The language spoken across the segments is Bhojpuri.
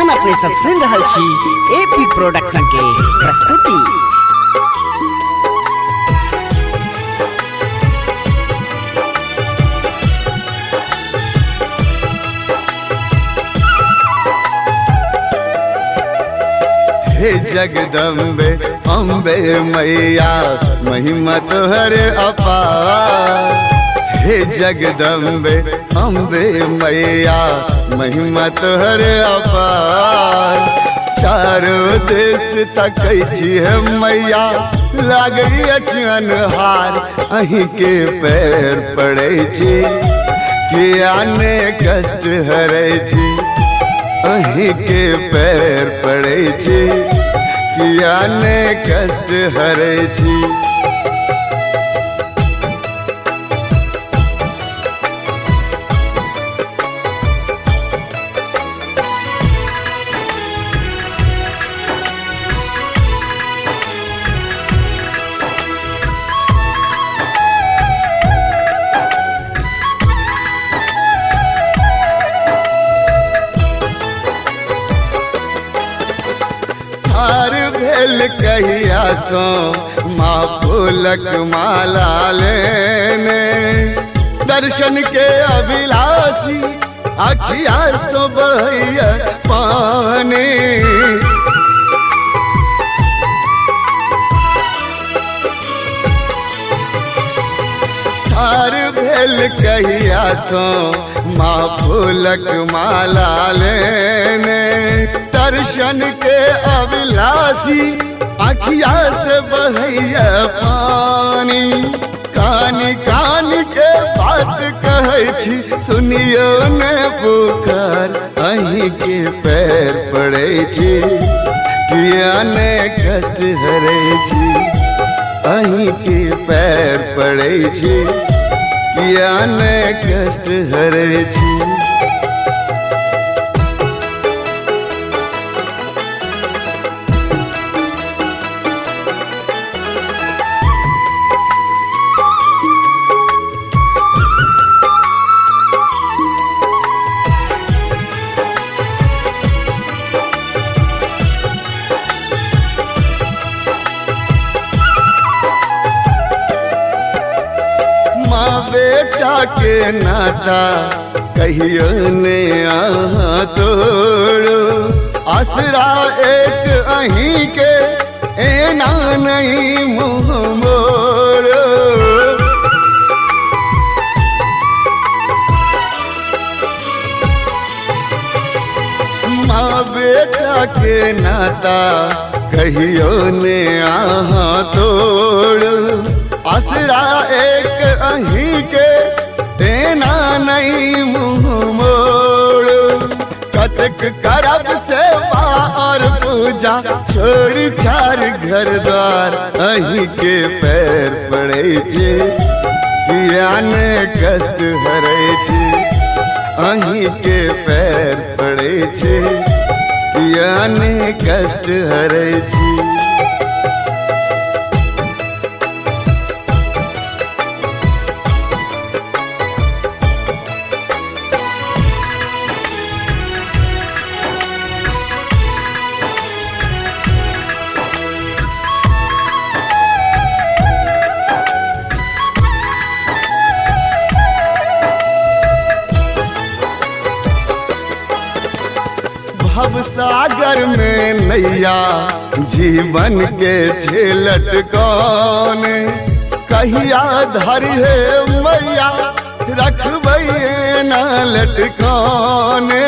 अखन अपने सब सुन रहल छी एपी प्रोडक्शन के प्रस्तुति। हे जगदम्बे अम्बे मैया महिमा तोहरे अपार। हे जगदम्बे अम्बे मैया महिमा तोहरे अपार। चारों देश तकै छी है मैया लागई अचन हार। अहीं के पैर पड़े छी कियाने कष्ट हरै छी। अहीं के पैर पड़े छी कियाने कष्ट हरै छी। हार भेल कहिया सो माँ फूलक माला लेने। दर्शन के अभिलाषी अखिया सो बहैया पानी। हार भेल कहिया सो माँ फूलक माला लेने। दर्शन के अभिलाषी अखिया से बहैया पानी। कानी कानी के बात कहै छी सुनियो ने पुकार। अहीं के पैर पड़े छी कियाने कष्ट हरै छी। अहीं के पैर पड़े छी कियाने कष्ट हरै छी। माँ बेटा के नाता कहियो ने आहाँ तोड़ो। आसरा एक अहीं के एना नहीं मुँह मोड़ो। माँ बेटा के नाता कहियो ने आहाँ तोड़ो। आसरा एक अहीं के देना नहीं मुँह मोड़। कतक करब सेवा और पूजा छोड़ छाड़ घर द्वार। अहीं के पैर पड़े छी कियाने कष्ट हरै छी। अहीं के पैर पड़े छी कियाने कष्ट हरै छी। भव सागर में नैया जीवन के झेलट कौन। कहिया धरि है मैया रखबै ना लटकाने।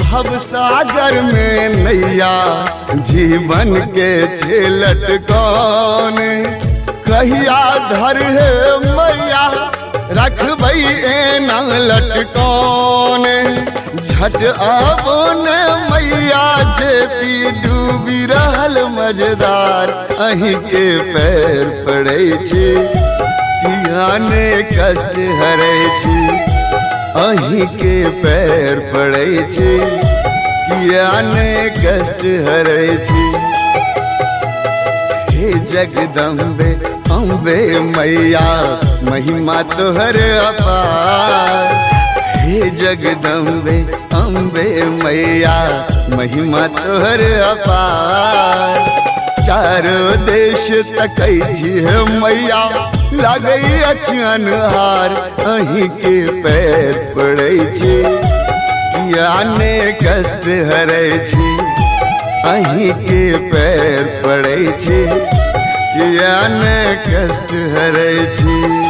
भव सागर में नैया जीवन के झेलट कौन। कहिया धर है मैया रखबै एना लटकान। झट आबो ने मैया जे पी डूबी रहल मजेदार। अहीं के पैर पड़े छी कियाने कष्ट हरै छी। अहीं के पैर पड़े छी कियाने कष्ट हरै छी। हे जगदम्बे अम्बे मैया महिमा तोहर अपार। हे जगदम्बे अम्बे मैया महिमा तोहर अपार। चारों देश तकै छी हे मैया लागई अचन हार। अहीं के पैर पड़ै छी कियाने कष्ट हरै छी। अहीं के पैर पड़ै छी कियाने कष्ट हरै छी।